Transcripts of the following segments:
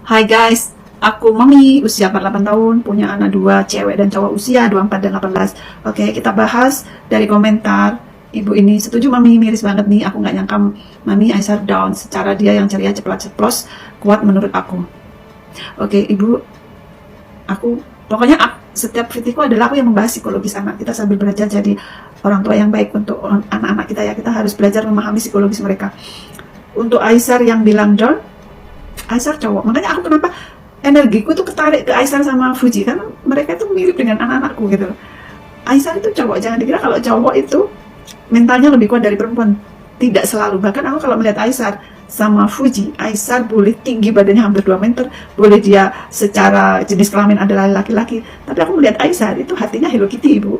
Hai guys, aku Mami, usia 48 tahun, punya anak 2, cewek dan cowok usia 24 dan 18. Oke, kita bahas dari komentar. Ibu ini setuju Mami, miris banget nih, aku nggak nyangka Mami Aisyah down. Secara dia yang ceria, ceplos, kuat menurut aku. Oke, Ibu, pokoknya setiap videoku adalah aku yang membahas psikologis anak kita sambil belajar jadi orang tua yang baik untuk anak-anak kita ya. Kita harus belajar memahami psikologis mereka. Untuk Aisyah yang bilang down, Aisyah cowok, makanya aku kenapa energiku tuh ketarik ke Aisyah sama Fuji, karena mereka itu mirip dengan anak-anakku gitu. Aisyah itu cowok, jangan dikira kalau cowok itu mentalnya lebih kuat dari perempuan, tidak selalu. Bahkan aku kalau melihat Aisyah sama Fuji, Aisyah boleh tinggi badannya hampir 2 meter, boleh dia secara jenis kelamin adalah laki-laki, tapi aku melihat Aisyah itu hatinya Hello Kitty, Ibu.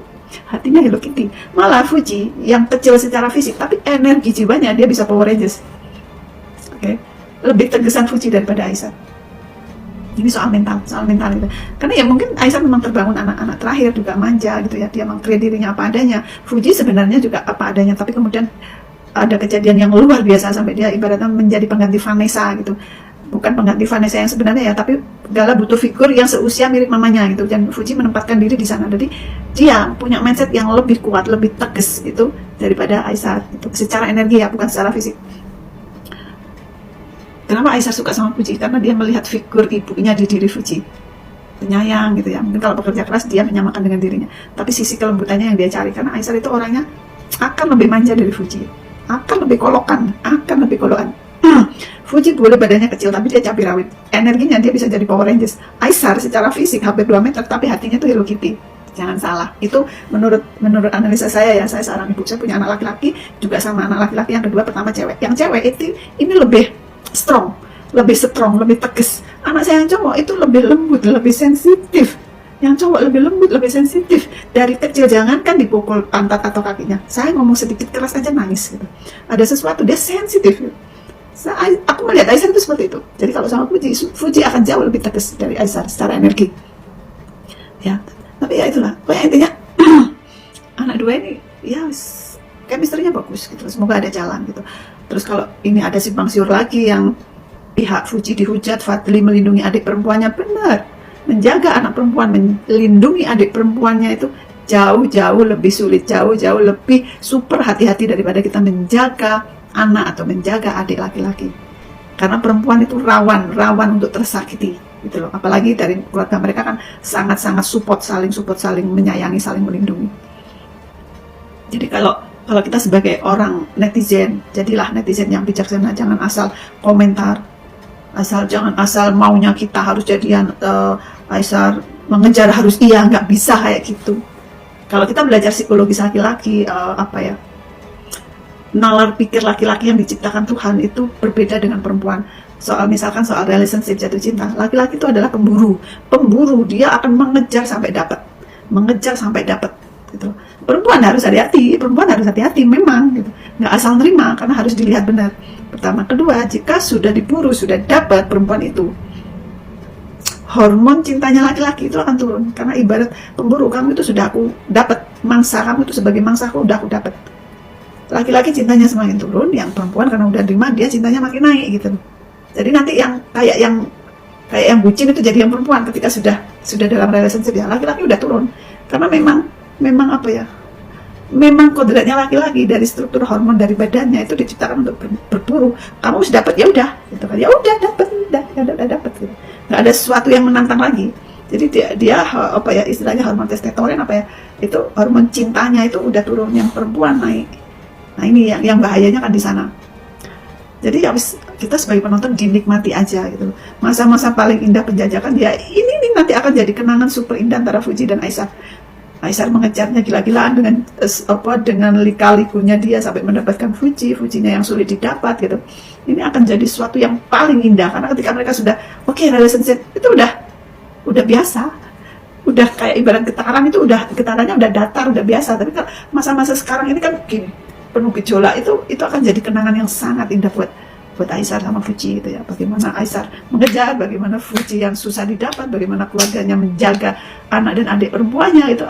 Hatinya Hello Kitty. Malah Fuji yang kecil secara fisik tapi energi jiwanya dia bisa Power Rangers. Oke. Lebih tegesan Fuji daripada Aisyah. Ini soal mental gitu. Karena ya mungkin Aisyah memang terbangun anak-anak terakhir juga manja gitu ya, dia mengkreat dirinya apa adanya. Fuji sebenarnya juga apa adanya, tapi kemudian ada kejadian yang luar biasa sampai dia ibaratnya menjadi pengganti Vanessa gitu. Bukan pengganti Vanessa yang sebenarnya ya, tapi Gala butuh figur yang seusia mirip mamanya gitu, dan Fuji menempatkan diri di sana. Jadi dia punya mindset yang lebih kuat, lebih tegas itu daripada Aisyah gitu. Secara energi ya, bukan secara fisik. Kenapa Aisyah suka sama Fuji? Karena dia melihat figur ibunya di diri Fuji, penyayang gitu ya. Mungkin kalau bekerja keras dia menyamakan dengan dirinya, tapi sisi kelembutannya yang dia cari. Karena Aisyah itu orangnya akan lebih manja dari Fuji, akan lebih kolokan. Fuji boleh badannya kecil tapi dia cabai rawit, energinya dia bisa jadi Power Rangers. Aisyah secara fisik hampir 2 meter tapi hatinya tuh Hello Kitty. Jangan salah, itu menurut analisa saya ya. Saya seorang ibu, saya punya anak laki-laki juga, sama anak laki-laki yang kedua, pertama cewek. Yang cewek itu ini lebih strong, lebih tegas. Anak saya yang cowok itu lebih lembut, lebih sensitif. Yang cowok lebih lembut, lebih sensitif. Dari kecil jangankan dipukul pantat atau kakinya, saya ngomong sedikit keras aja nangis gitu. Ada sesuatu dia sensitif gitu. Aku melihat Aisyah itu seperti itu. Jadi kalau sama Fuji akan jauh lebih tegas dari Aisyah secara energi. Ya, tapi ya itulah. Pokoknya intinya anak 2 ini ya chemistry-nya bagus gitu. Semoga ada jalan gitu. Terus kalau ini ada simpang siur lagi yang pihak Fuji dihujat Fadli melindungi adik perempuannya, benar. Menjaga anak perempuan, melindungi adik perempuannya itu jauh-jauh lebih sulit, jauh-jauh lebih super hati-hati daripada kita menjaga anak atau menjaga adik laki-laki. Karena perempuan itu rawan untuk tersakiti gitu loh. Apalagi dari keluarga mereka kan sangat-sangat support, saling menyayangi, saling melindungi. Jadi kalau kita sebagai orang netizen, jadilah netizen yang bijaksana, jangan asal komentar, jangan asal maunya kita harus jadian Aisyah mengejar harus iya, nggak bisa kayak gitu. Kalau kita belajar psikologis laki-laki, nalar pikir laki-laki yang diciptakan Tuhan itu berbeda dengan perempuan. Misalkan soal relationship, jatuh cinta, laki-laki itu adalah pemburu, dia akan mengejar sampai dapat gitu. Perempuan harus hati-hati memang gitu. Nggak asal nerima, karena harus dilihat benar. Pertama, kedua, jika sudah diburu, sudah dapat perempuan itu, hormon cintanya laki-laki itu akan turun. Karena ibarat pemburu, kamu itu sudah aku dapat, mangsa kamu itu sebagai mangsaku udah aku dapat. Laki-laki cintanya semakin turun, yang perempuan karena udah terima dia cintanya makin naik gitu. Jadi nanti yang kayak yang bucin itu jadi yang perempuan ketika sudah dalam relationship ya. Laki-laki udah turun karena memang kodratnya laki-laki dari struktur hormon dari badannya itu diciptakan untuk berburu. Kamu sudah dapat ya udah gitu kan, ya udah dapat gitu. Nggak ada sesuatu yang menantang lagi. Jadi dia istilahnya hormon testosteron itu hormon cintanya itu udah turun, yang perempuan naik. Nah ini yang bahayanya kan di sana. Jadi kita sebagai penonton dinikmati aja gitu. Masa-masa paling indah penjajakan dia ini nanti akan jadi kenangan super indah antara Fuji dan Aisyah. Aisyah mengejarnya gila-gilaan dengan lika-likunya dia sampai mendapatkan Fujinya yang sulit didapat gitu. Ini akan jadi sesuatu yang paling indah karena ketika mereka sudah relationship itu udah biasa. Udah kayak ibarat getaran itu getarannya udah datar, udah biasa. Tapi kalau masa-masa sekarang ini kan gini, penuh gejolak, itu akan jadi kenangan yang sangat indah buat Aisyah sama Fuji gitu ya. Bagaimana Aisyah mengejar, bagaimana Fuji yang susah didapat, bagaimana keluarganya menjaga anak dan adik perempuannya, itu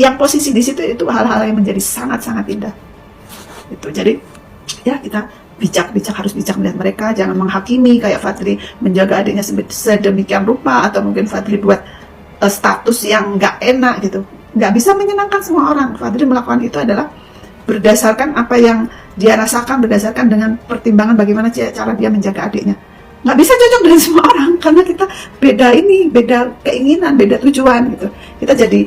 yang posisi di situ itu hal-hal yang menjadi sangat-sangat indah. Itu jadi ya kita harus bijak melihat mereka, jangan menghakimi kayak Fadli menjaga adiknya sedemikian rupa, atau mungkin Fadli buat status yang nggak enak gitu. Nggak bisa menyenangkan semua orang. Fadli melakukan itu adalah berdasarkan apa yang dia rasakan, berdasarkan dengan pertimbangan bagaimana cara dia menjaga adiknya. Nggak bisa cocok dengan semua orang, karena kita beda keinginan, beda tujuan gitu. Kita jadi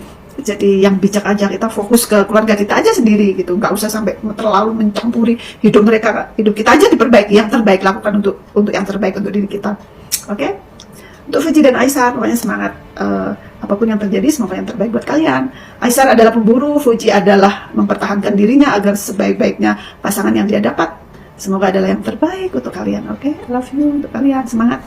yang bijak aja, kita fokus ke keluarga kita aja sendiri gitu, nggak usah sampai terlalu mencampuri hidup mereka. Hidup kita aja diperbaiki, yang terbaik lakukan untuk yang terbaik untuk diri kita. Oke? Untuk Fuji dan Aisar, pokoknya semangat. Apapun yang terjadi, semoga yang terbaik buat kalian. Aisar adalah pemburu, Fuji adalah mempertahankan dirinya agar sebaik-baiknya pasangan yang dia dapat. Semoga adalah yang terbaik untuk kalian. Oke? Love you untuk kalian, semangat.